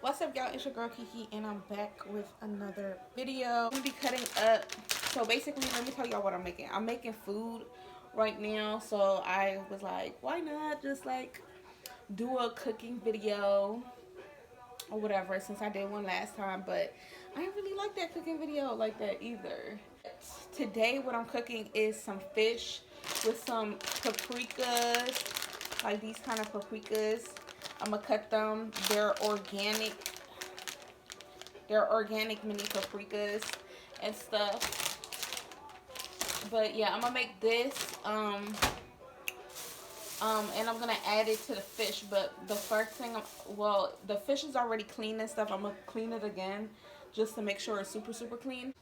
What's up, y'all? It's your girl Kiki, and I'm back with another video. I'm gonna be cutting up. So basically, let me tell y'all what I'm making. I'm making food right now, so I was like, why not just like do a cooking video or whatever, since I did one last time, but I didn't really like that cooking video like that either. Today, what I'm cooking is some fish with some paprikas, like these kind of paprikas. I'm gonna cut them. They're organic. They're organic mini paprikas and stuff. But yeah, I'm gonna make this. And I'm gonna add it to the fish. But the first thing, well, the fish is already clean and stuff. I'm gonna clean it again just to make sure it's super clean.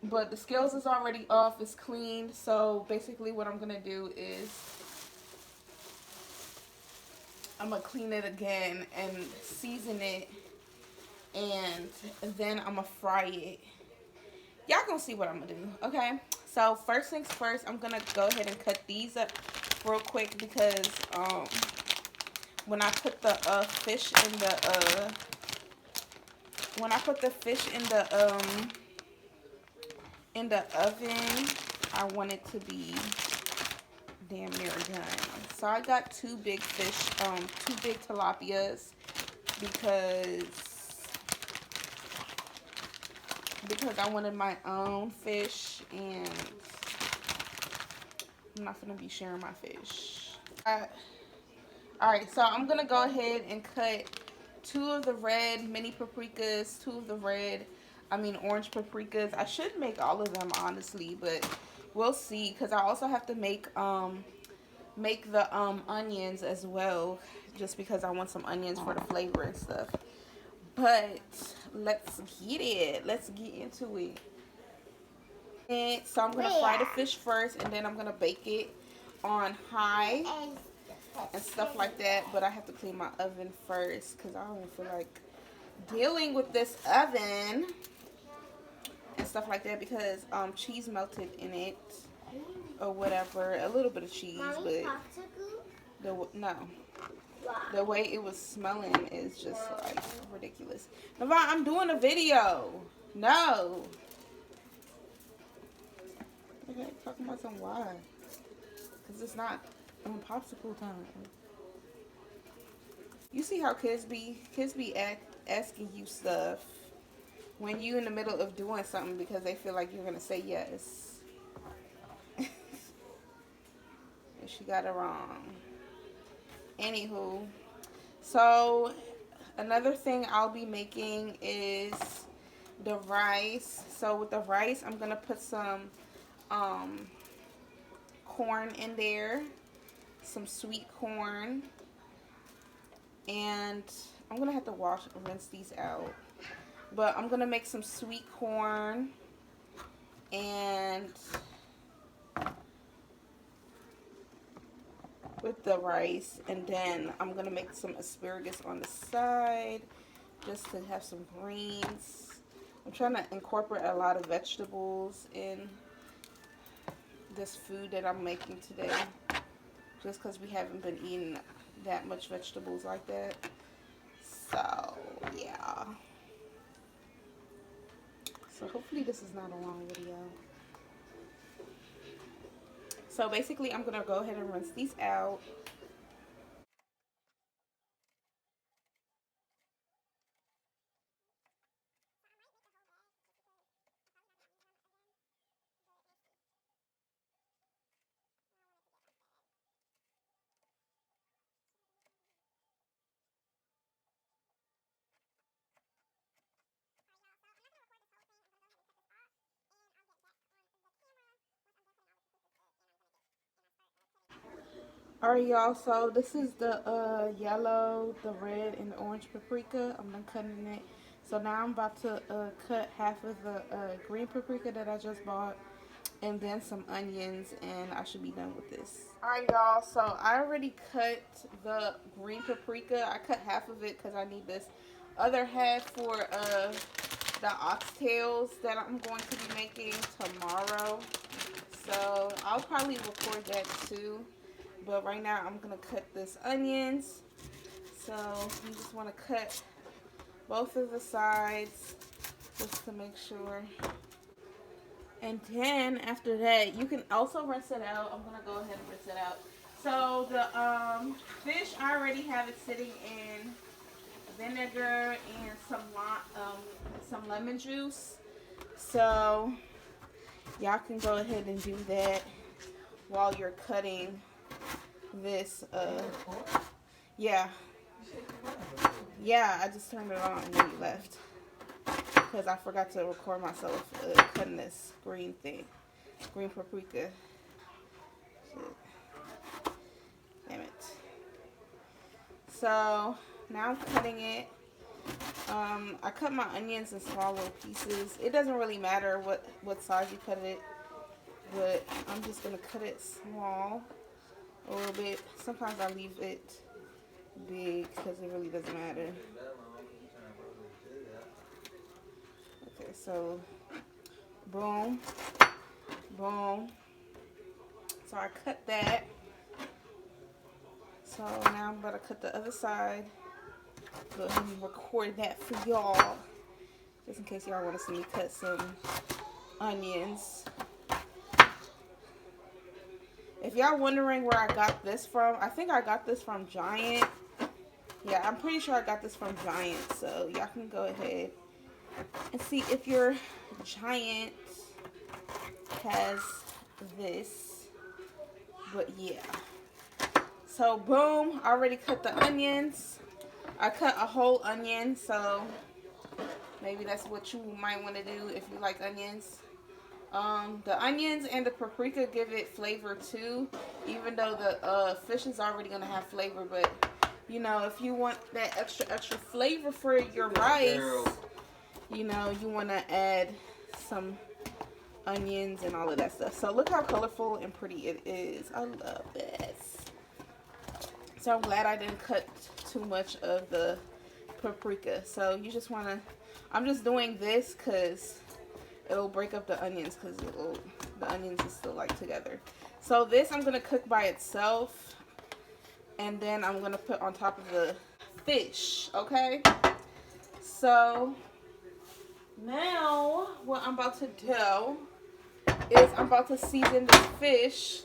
But the scales is already off. It's clean. So basically, what I'm gonna do is I'm gonna clean it again and season it, and then I'm gonna fry it. Y'all gonna see what I'm gonna do, okay? So first things first, I'm gonna go ahead and cut these up real quick because when I put the fish in the oven, I want it to be damn near done. So I got two big fish, two big tilapias because I wanted my own fish, and I'm not gonna be sharing my fish. Alright, so I'm gonna go ahead and cut two of the red mini paprikas, orange paprikas. I should make all of them, honestly, but we'll see, because I also have to make the onions as well, just because I want some onions for the flavor and stuff. But let's get it. Let's get into it. And so I'm gonna fry the fish first, and then I'm gonna bake it on high and stuff like that. But I have to clean my oven first because I don't feel like dealing with this oven and stuff like that, because cheese melted in it or whatever. A little bit of cheese, but the way it was smelling is just like ridiculous. Navon, I'm doing a video. No. Okay, talking about some why? Because it's not popsicle time. You see how kids be asking you stuff when you in the middle of doing something because they feel like you're gonna say yes. And she got it wrong. Anywho, so another thing I'll be making is the rice. So with the rice, I'm gonna put some corn in there, some sweet corn, and I'm gonna have to rinse these out, but I'm gonna make some sweet corn and with the rice, and then I'm gonna make some asparagus on the side just to have some greens. I'm trying to incorporate a lot of vegetables in this food that I'm making today, just because we haven't been eating that much vegetables like that. So yeah, so hopefully this is not a long video. So basically, I'm gonna go ahead and rinse these out. Alright, y'all, so this is the yellow, the red, and the orange paprika. I'm done cutting it. So now I'm about to cut half of the green paprika that I just bought, and then some onions, and I should be done with this. Alright, y'all, so I already cut the green paprika. I cut half of it because I need this other half for the oxtails that I'm going to be making tomorrow. So I'll probably record that too. But right now I'm going to cut this onions. So you just want to cut both of the sides just to make sure. And then after that, you can also rinse it out. I'm gonna go ahead and rinse it out. So the fish, I already have it sitting in vinegar and some lemon juice. So y'all can go ahead and do that while you're cutting this. Yeah, I just turned it on and then you left because I forgot to record myself cutting this green paprika. Shit. Damn it. So now I'm cutting it. I cut my onions in small little pieces. It doesn't really matter what size you cut it, but I'm just gonna cut it small a little bit. Sometimes I leave it big because it really doesn't matter. Okay, so boom, boom. So I cut that. So now I'm about to cut the other side. Go ahead and record that for y'all, just in case y'all want to see me cut some onions. If y'all wondering where I got this from, I think I got this from Giant. Yeah, I'm pretty sure I got this from Giant. So y'all can go ahead and see if your Giant has this. But yeah. So boom, I already cut the onions. I cut a whole onion, so maybe that's what you might want to do if you like onions. The onions and the paprika give it flavor too, even though the fish is already going to have flavor. But, you know, if you want that extra flavor for your rice, you know, you want to add some onions and all of that stuff. So look how colorful and pretty it is. I love this. So I'm glad I didn't cut too much of the paprika. So you just want to, I'm just doing this because it'll break up the onions, because the onions is still like together. So this I'm going to cook by itself, and then I'm going to put on top of the fish, okay? So now what I'm about to do is I'm about to season the fish.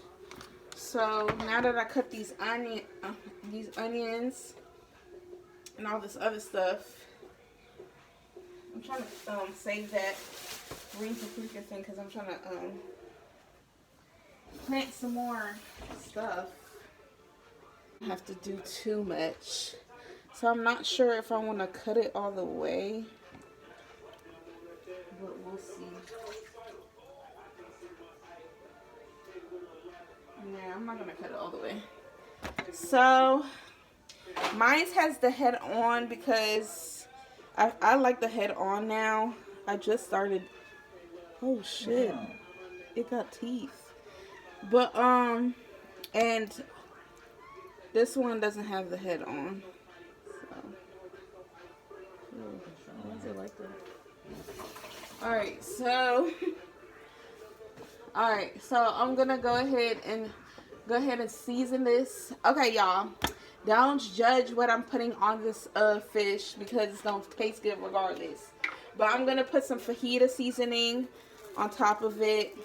So now that I cut these onions and all this other stuff, I'm trying to save that green paprika thing because I'm trying to plant some more stuff. I have to do too much, so I'm not sure if I want to cut it all the way, but we'll see. Yeah, I'm not gonna cut it all the way. So mine has the head on because I like the head on now. I just started. Oh shit, it got teeth. But and this one doesn't have the head on. So why is it like that? Alright, so I'm gonna go ahead and season this. Okay, y'all, don't judge what I'm putting on this fish because it's gonna taste good regardless. But I'm gonna put some fajita seasoning on top of it.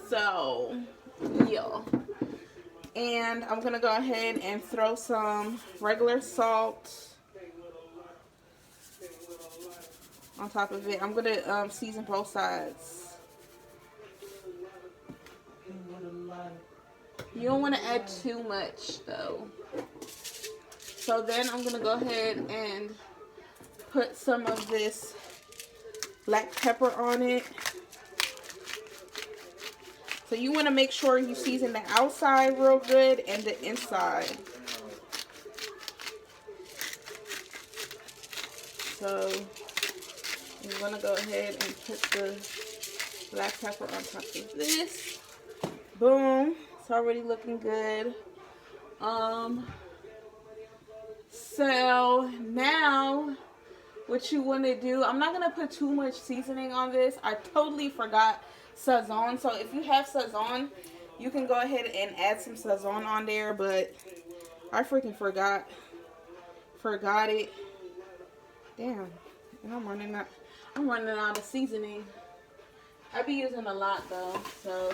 So yeah, and I'm gonna go ahead and throw some regular salt on top of it. I'm gonna season both sides. You don't want to add too much though. So then I'm gonna go ahead and put some of this black pepper on it. So you want to make sure you season the outside real good and the inside. So I'm going to go ahead and put the black pepper on top of this. Boom. It's already looking good. So now what you want to do, I'm not going to put too much seasoning on this. I totally forgot Sazon. So if you have Sazon, You can go ahead and add some sazon on there, but I freaking forgot it. Damn, and I'm running out of seasoning. I be using a lot though, so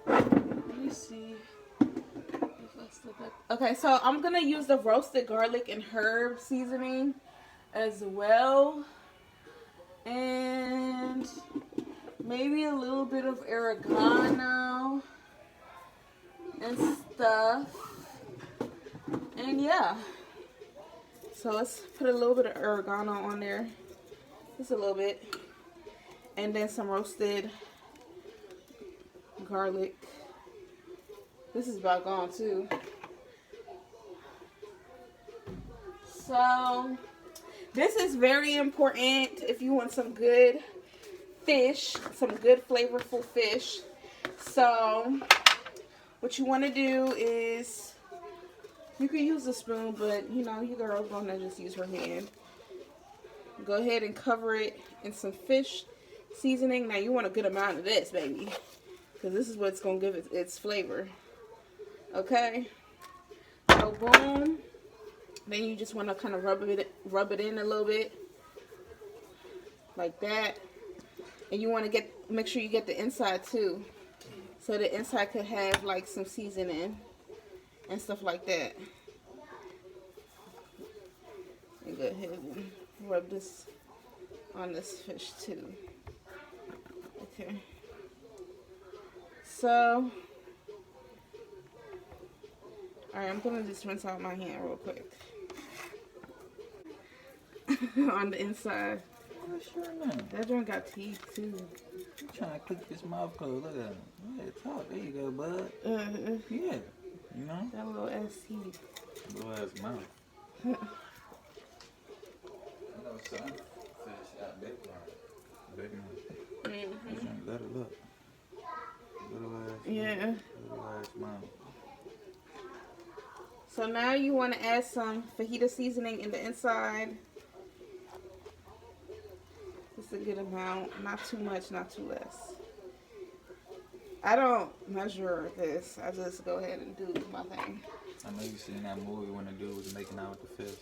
let me see. Okay, so I'm gonna use the roasted garlic and herb seasoning as well, and maybe a little bit of oregano and stuff. And yeah, so let's put a little bit of oregano on there, just a little bit, and then some roasted garlic. This is about gone too. So this is very important if you want some good fish, some good flavorful fish. So what you want to do is, you can use a spoon, but you know, your girl's gonna just use her hand. Go ahead and cover it in some fish seasoning. Now you want a good amount of this, baby, because this is what's gonna give it its flavor. Okay, so boom. Then you just want to kind of rub it in a little bit, like that. And you want to make sure you get the inside too, so the inside could have like some seasoning and stuff like that. And go ahead and rub this on this fish too. Okay. So, alright, I'm gonna just rinse out my hand real quick. On the inside. Oh, sure enough. That joint got teeth too. I'm trying to click this mouth closed. Look at him. Yeah, talk. There you go, bud. Yeah. You know? That little ass teeth. Little ass mouth. I know some fish got big ones. Big ones. Let it look. Little ass. Yeah. Little ass mouth. So now you want to add some fajita seasoning in the inside. Just a good amount. Not too much, not too less. I don't measure this. I just go ahead and do my thing. I know you seen that movie when the dude was making out with the fish.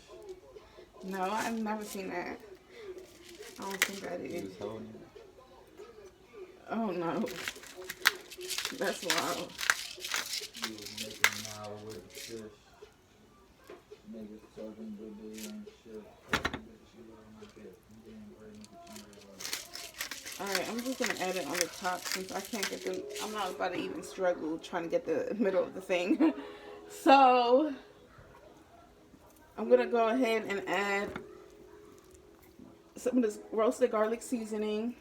No, I've never seen that. I don't think I did. He was holding it. Oh no. That's wild. He was making out with the fish. Niggas talking good day and shit. Alright, I'm just gonna add it on the top since I can't get the, I'm not about to even struggle trying to get the middle of the thing. So I'm gonna go ahead and add some of this roasted garlic seasoning.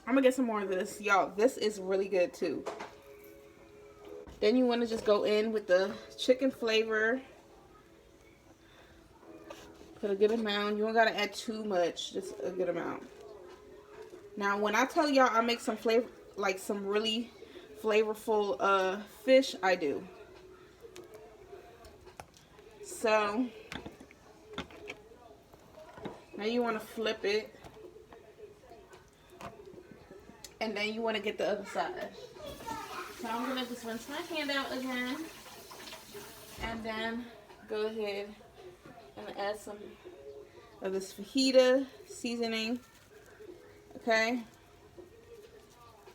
I'm gonna get some more of this. Y'all, this is really good too. Then you want to just go in with the chicken flavor. Put a good amount. You don't gotta add too much, just a good amount. Now, when I tell y'all I make some flavor, like some really flavorful fish, I do. So now you want to flip it, and then you want to get the other side. So I'm gonna just rinse my hand out again, and then go ahead and add some of this fajita seasoning. Okay,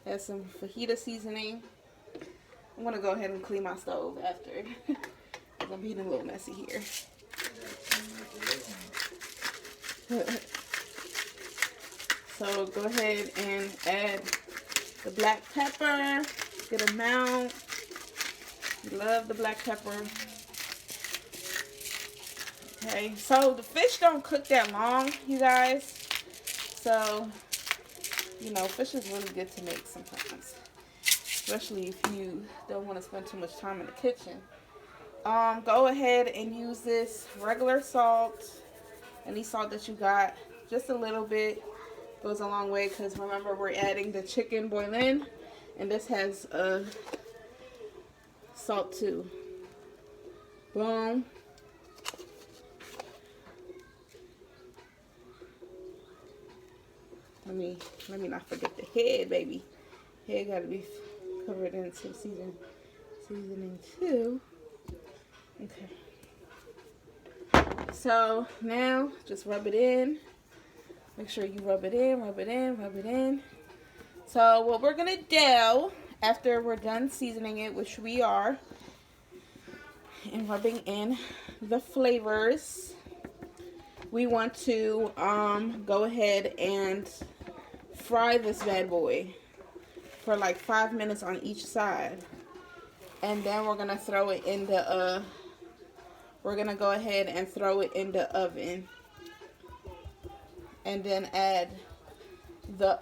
add some fajita seasoning. I'm gonna go ahead and clean my stove after, because I'm being a little messy here. So go ahead and add the black pepper, good amount. Love the black pepper. Okay, so the fish don't cook that long, you guys. So, you know, fish is really good to make sometimes, especially if you don't want to spend too much time in the kitchen. Go ahead and use this regular salt, any salt that you got, just a little bit goes a long way, because remember, we're adding the chicken boiling, and this has salt too. Boom. let me not forget the head, baby. Head gotta be covered in some seasoning too. Okay. So now just rub it in. Make sure you rub it in, rub it in, rub it in. So what we're gonna do after we're done seasoning it, which we are, and rubbing in the flavors, we want to go ahead and fry this bad boy for like 5 minutes on each side, and then we're gonna throw it in the we're gonna go ahead and throw it in the oven, and then add the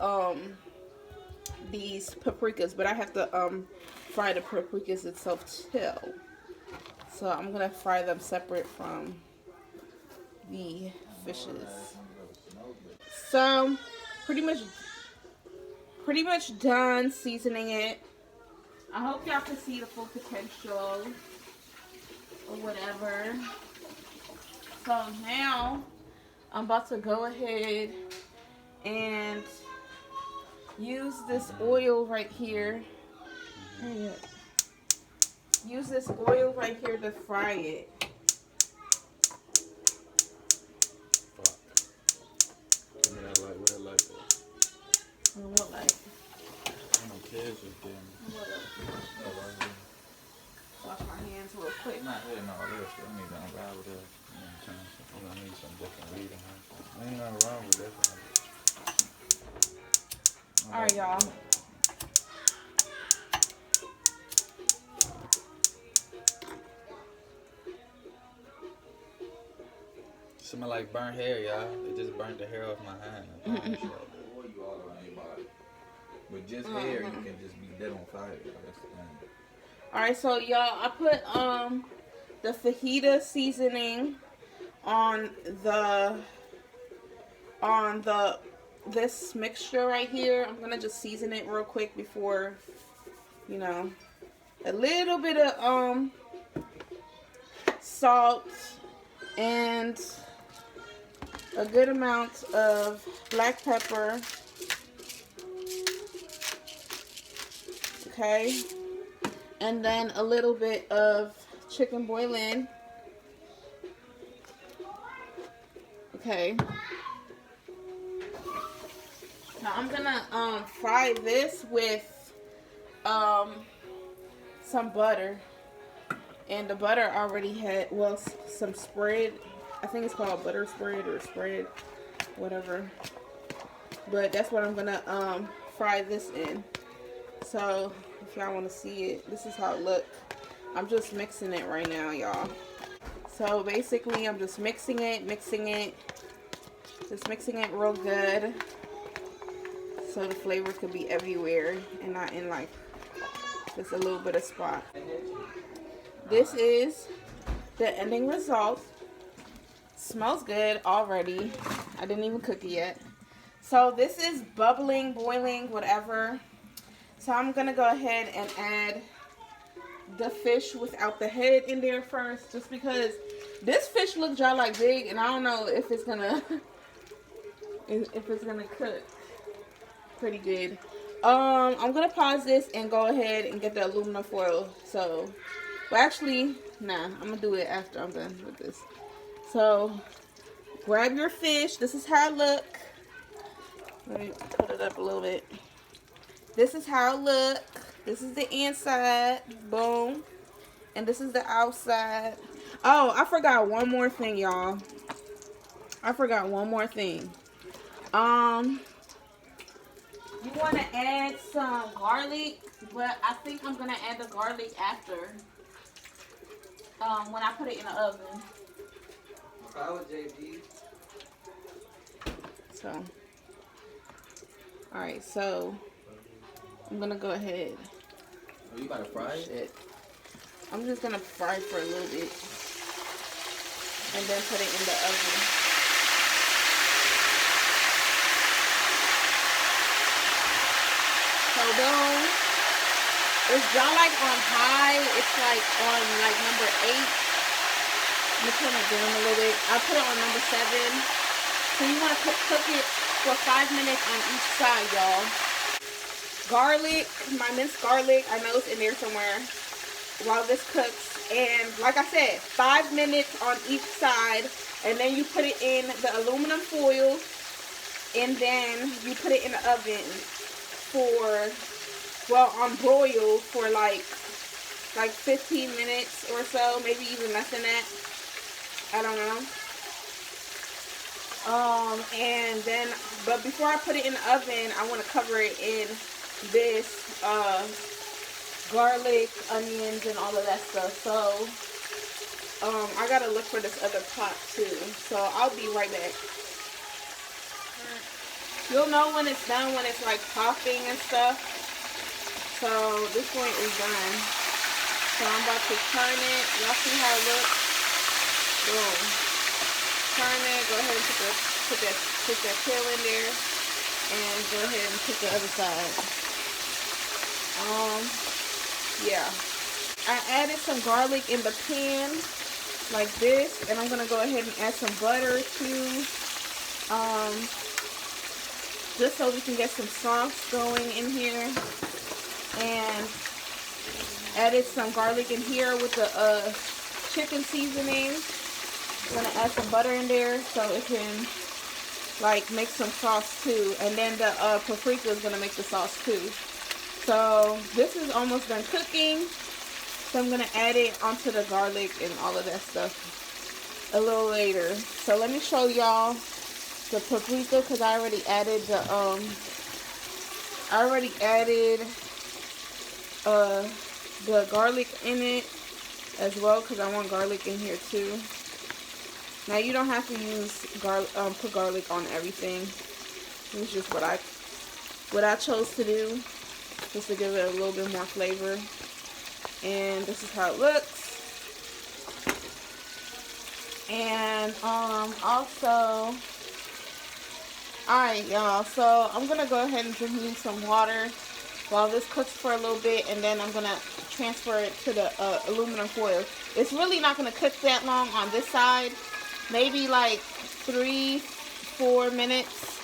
these paprikas. But I have to fry the paprikas itself too, so I'm gonna fry them separate from the fishes. So pretty much done seasoning it. I hope y'all can see the full potential or whatever. So now I'm about to go ahead and use this oil right here. Use this oil right here to fry it. What light? I don't care if it's dim. What light? Wash my hands real quick. Not here, no, this. I need to unravel this. You know what I'm saying? I'm gonna need some different reading. Ain't nothing wrong with this. Alright, y'all. Smell like burnt hair, y'all. It just burnt the hair off my hand. But just hair, you can just be dead on fire. That's the thing. Alright, so y'all, I put the fajita seasoning on this mixture right here. I'm gonna just season it real quick before, you know, a little bit of salt and a good amount of black pepper. Okay, and then a little bit of chicken bouillon. Okay. Now I'm gonna fry this with some butter, and the butter already had some spread. I think it's called butter spread or spread, whatever. But that's what I'm gonna fry this in. So if y'all want to see it, this is how it looks. I'm just mixing it right now, y'all. So basically I'm just mixing it real good, so the flavor could be everywhere and not in like just a little bit of spot. This is the ending result. Smells good already. I didn't even cook it yet. So this is bubbling, boiling, whatever. So I'm gonna go ahead and add the fish without the head in there first, just because this fish looks y'all like big, and I don't know if it's gonna cook pretty good. I'm gonna pause this and go ahead and get the aluminum foil. So, well, actually, nah, I'm gonna do it after I'm done with this. So, grab your fish. This is how it look. Let me put it up a little bit. This is how it look. This is the inside. Boom. And this is the outside. Oh, I forgot one more thing, y'all. I forgot one more thing. You want to add some garlic, but I think I'm going to add the garlic after. When I put it in the oven. So. Alright, so I'm gonna go ahead. Oh, you gotta fry it? I'm just gonna fry for a little bit and then put it in the oven. So boom. It's y'all like on high. It's like on like number 8. Let me turn it down a little bit. I put it on number 7. So you want to cook it for 5 minutes on each side, y'all. Garlic, my minced garlic, I know it's in there somewhere while this cooks. And like I said, 5 minutes on each side, and then you put it in the aluminum foil, and then you put it in the oven for, well, on broil for like 15 minutes or so, maybe even less than that. I don't know. And then, but before I put it in the oven, I want to cover it in this garlic, onions, and all of that stuff. So I gotta look for this other pot too. So I'll be right back. You'll know when it's done when it's like popping and stuff. So this one is done. So I'm about to turn it. Y'all see how it looks? Boom. Turn it. Go ahead and put that tail in there, and go ahead and put the other side. Yeah. I added some garlic in the pan like this, and I'm gonna go ahead and add some butter too. Just so we can get some sauce going in here. And added some garlic in here with the chicken seasoning. I'm gonna add some butter in there so it can like make some sauce too. And then the paprika is gonna make the sauce too. So this is almost done cooking. So I'm gonna add it onto the garlic and all of that stuff a little later. So let me show y'all the paprika, because I already added the garlic in it as well, because I want garlic in here too. Now you don't have to use put garlic on everything. It's just what I chose to do, just to give it a little bit more flavor. And this is how it looks. And also, alright y'all, so I'm gonna go ahead and drink me some water while this cooks for a little bit, and then I'm gonna transfer it to the aluminum foil. It's really not gonna cook that long on this side, maybe like 3-4 minutes,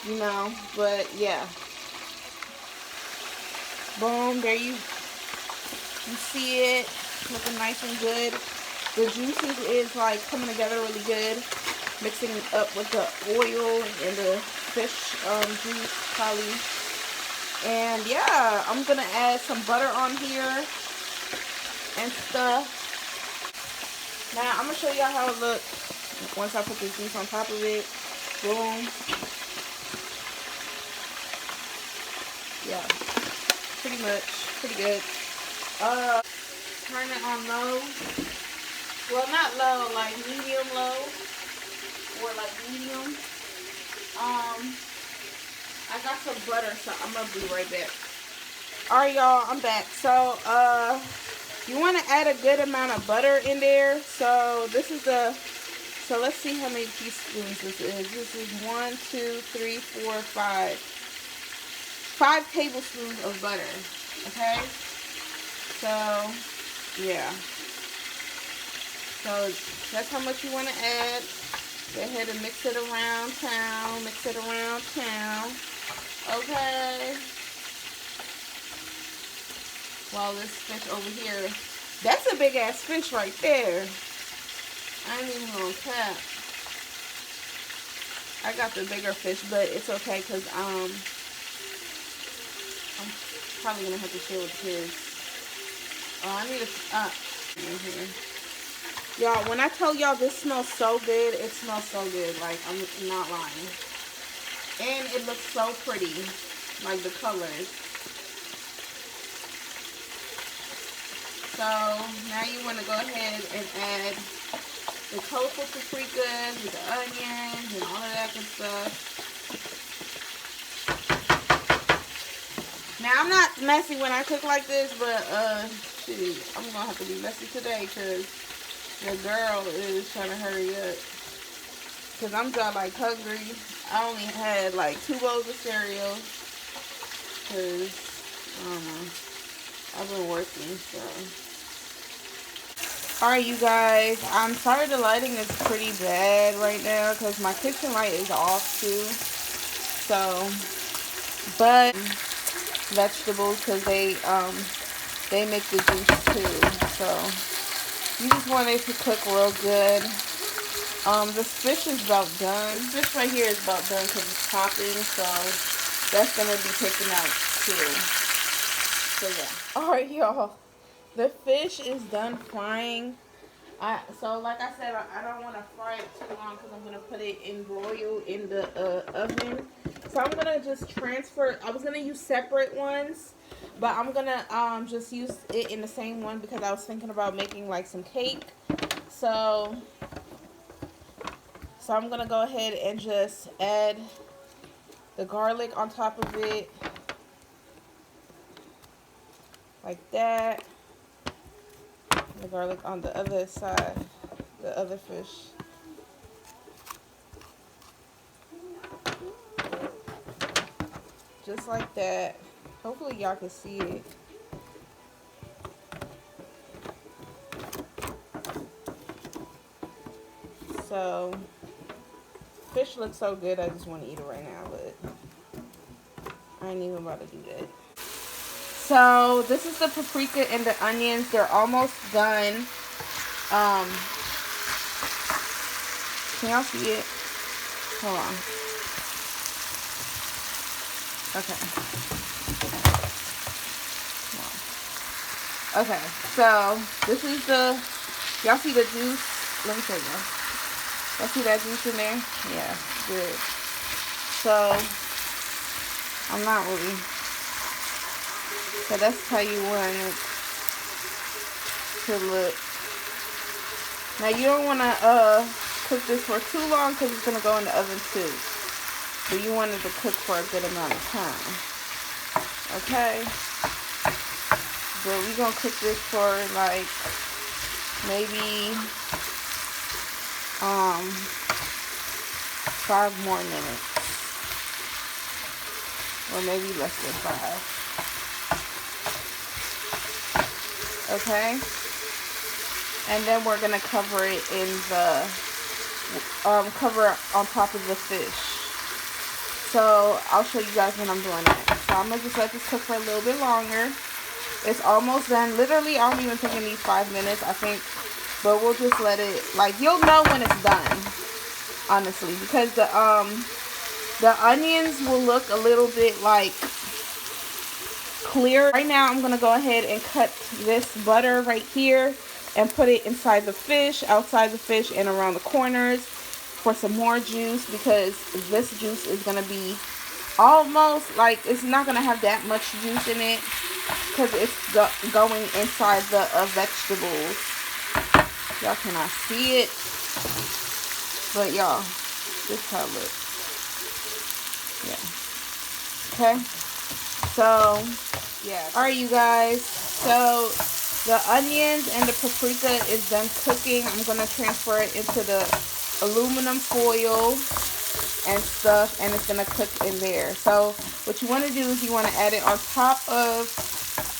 you know. But yeah, boom, there you see it looking nice and good. The juices is like coming together really good, mixing it up with the oil and the fish juice probably. And yeah, I'm gonna add some butter on here and stuff. Now I'm gonna show y'all how it looks once I put this juice on top of it. Boom. Yeah, pretty much, pretty good. Turn it on low. Well, not low, like medium low, or like medium. I got some butter, so I'm gonna be right back. Alright y'all, I'm back. So you want to add a good amount of butter in there. So this is so let's see how many teaspoons this is. This is 1, 2, 3, 4, 5. 5 tablespoons of butter. Okay? So yeah. So that's how much you want to add. Go ahead and mix it around town. Mix it around town. Okay. While this fish over here, that's a big ass fish right there. I ain't even gonna cap. I got the bigger fish, but it's okay because I'm probably gonna have to share with the kids. Oh, I need a in here. Y'all, when I tell y'all this smells so good, it smells so good. Like, I'm not lying. And it looks so pretty. Like, the colors. So, now you want to go ahead and add the colorful paprikas with the onions and all of that good stuff. Now, I'm not messy when I cook like this, but, shoot, I'm going to have to be messy today because the girl is trying to hurry up. Because I'm just like hungry. I only had like 2 bowls of cereal. Because, I don't know. I've been working, so. Alright, you guys, I'm sorry the lighting is pretty bad right now because my kitchen light is off too. So, but vegetables because they make the juice too. So you just want it to cook real good. This fish is about done. This fish right here is about done because it's popping, so that's gonna be taken out too. So yeah. All right, y'all. The fish is done frying. So like I said, I don't want to fry it too long because I'm gonna put it in broil in the oven. So I'm gonna just transfer. I was gonna use separate ones, but I'm gonna just use it in the same one because I was thinking about making like some cake. So I'm gonna go ahead and just add the garlic on top of it, like that. The garlic on the other side, the other fish. Just like that. Hopefully y'all can see it. So, fish looks so good, I just want to eat it right now, but I ain't even about to do that. So, this is the paprika and the onions. They're almost done. Can y'all see it? Hold on. Okay. Okay, so this is y'all see the juice? Let me show you. Y'all see that juice in there? Yeah, good. So, I'm not really. So that's how you want it to look. Now you don't want to cook this for too long because it's going to go in the oven too. But you want it to cook for a good amount of time. Okay? But we're going to cook this for like maybe 5 more minutes. Or maybe less than 5. Okay? And then we're going to cover it in the, cover it on top of the fish. So I'll show you guys when I'm doing that. So I'm going to just let this cook for a little bit longer. It's almost done. Literally, I don't even think it needs 5 minutes, I think. But we'll just let it, like, you'll know when it's done, honestly. Because the onions will look a little bit, like, clear. Right now, I'm going to go ahead and cut this butter right here and put it inside the fish, outside the fish, and around the corners for some more juice. Because this juice is going to be almost, like, it's not going to have that much juice in it. Because it's going inside the vegetables. Y'all cannot see it. But y'all, this is how it looks. Yeah. Okay. So, yeah. Alright, you guys. So, the onions and the paprika is done cooking. I'm going to transfer it into the aluminum foil and stuff. And it's going to cook in there. So, what you want to do is you want to add it on top of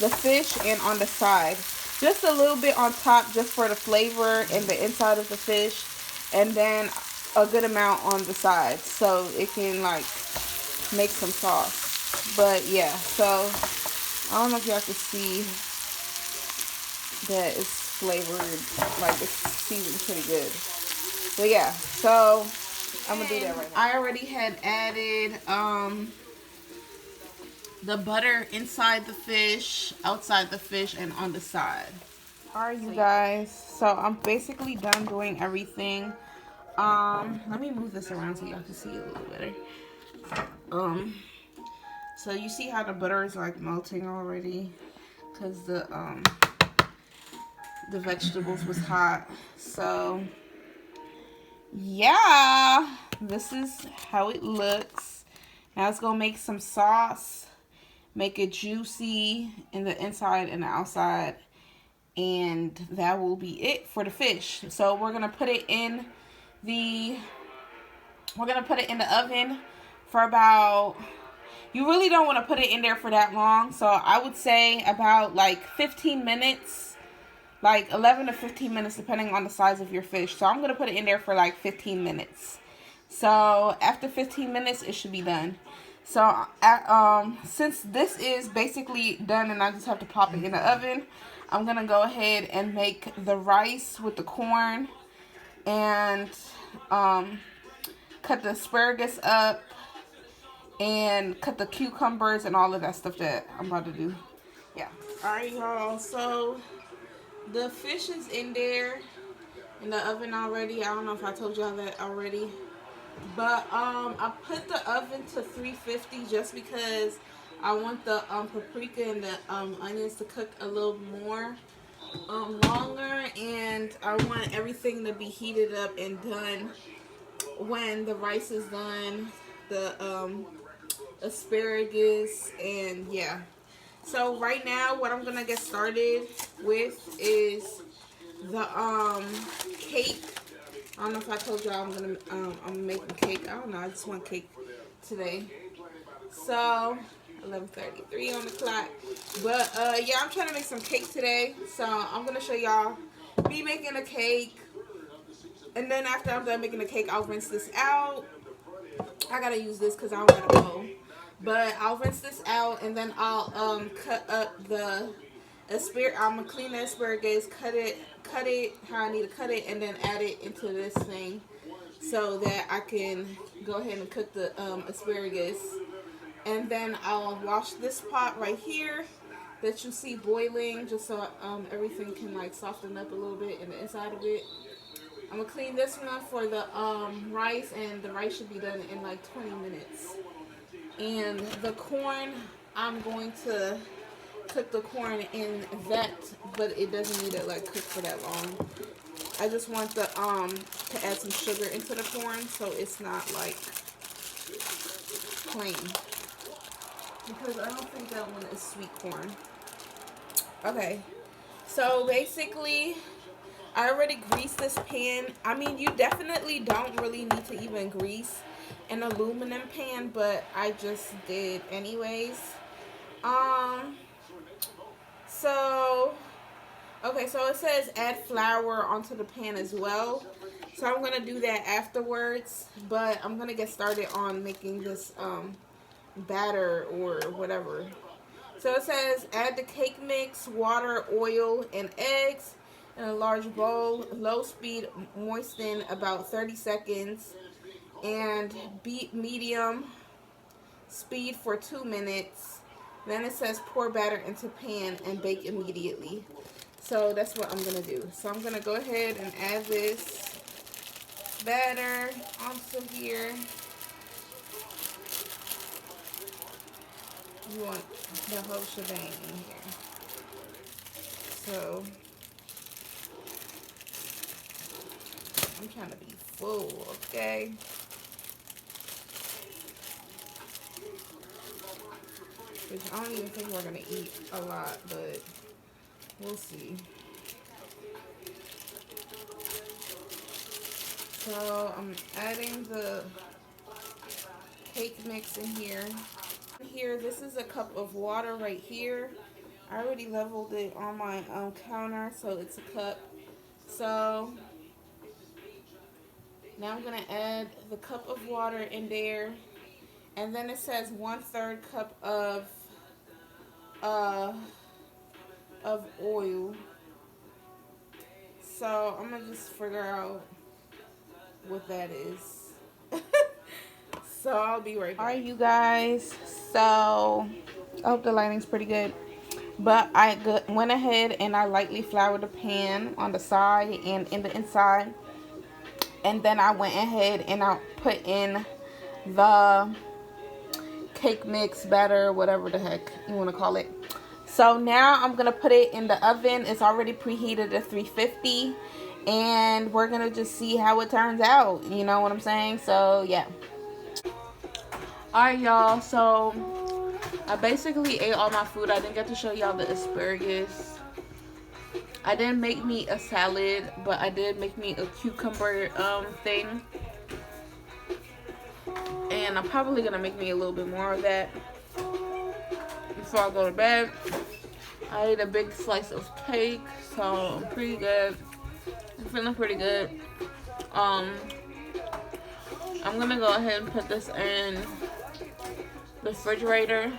the fish and on the side. Just a little bit on top just for the flavor and the inside of the fish. And then a good amount on the side so it can like make some sauce. But yeah, so I don't know if y'all can see that it's flavored, like it's seasoned pretty good. But yeah, so I'm gonna do that right now. I already had added the butter inside the fish, outside the fish, and on the side. Alright, you guys, so I'm basically done doing everything. Let me move this around so y'all can see it a little better. So you see how the butter is like melting already because the vegetables was hot. So yeah, this is how it looks. Now it's gonna make some sauce. Make it juicy in the inside and the outside, and that will be it for the fish. So we're gonna put it in the oven for about, you really don't want to put it in there for that long, so I would say about like 15 minutes like 11 to 15 minutes depending on the size of your fish. So I'm going to put it in there for like 15 minutes. So after 15 minutes, it should be done. So since this is basically done and I just have to pop it in the oven, I'm going to go ahead and make the rice with the corn and cut the asparagus up and cut the cucumbers and all of that stuff that I'm about to do. Yeah. Alright, y'all. So the fish is in there in the oven already. I don't know if I told y'all that already. But I put the oven to 350 just because I want the paprika and the onions to cook a little more longer, and I want everything to be heated up and done when the rice is done, the asparagus, and yeah. So right now what I'm gonna get started with is the cake. I don't know if I told y'all I'm making cake. I don't know, I just want cake today. So 11:33 on the clock. But yeah, I'm trying to make some cake today. So I'm gonna show y'all me making a cake. And then after I'm done making the cake, I'll rinse this out. I gotta use this because I don't got a bowl. But I'll rinse this out and then I'll cut up the asparagus. I'm gonna clean the asparagus, cut it how I need to cut it, and then add it into this thing so that I can go ahead and cook the asparagus. And then I'll wash this pot right here that you see boiling, just so everything can like soften up a little bit in the inside of it. I'm gonna clean this one for the rice, and the rice should be done in like 20 minutes. And the corn, I'm going to cook the corn in that, but it doesn't need to like cook for that long. I just want the to add some sugar into the corn so it's not like plain, because I don't think that one is sweet corn. Okay, so basically I already greased this pan. I mean, you definitely don't really need to even grease an aluminum pan, but I just did anyways. So okay, so it says add flour onto the pan as well. So I'm gonna do that afterwards, but I'm gonna get started on making this batter or whatever. So it says add the cake mix, water, oil, and eggs in a large bowl. Low speed, moisten about 30 seconds, and beat medium speed for 2 minutes. Then it says pour batter into pan and bake immediately. So that's what I'm gonna do. So I'm gonna go ahead and add this batter onto here. You want the whole shebang in here. So I'm trying to be full, okay? Which I don't even think we're gonna eat a lot, but we'll see. So I'm adding the cake mix in here. Here, this is a cup of water right here. I already leveled it on my counter, so it's a cup. So now I'm gonna add the cup of water in there, and then it says 1/3 cup of oil. So I'm gonna just figure out what that is. So I'll be right back. Alright, you guys, so I hope the lighting's pretty good. But I went ahead and I lightly floured the pan on the side and in the inside. And then I went ahead and I put in the cake mix, batter, whatever the heck you want to call it. So now I'm going to put it in the oven. It's already preheated at 350. And we're going to just see how it turns out. You know what I'm saying? So, yeah. Alright, y'all. So, I basically ate all my food. I didn't get to show y'all the asparagus. I didn't make me a salad, but I did make me a cucumber thing. And I'm probably going to make me a little bit more of that before I go to bed. I ate a big slice of cake, so I'm pretty good. I'm feeling pretty good. I'm gonna go ahead and put this in the refrigerator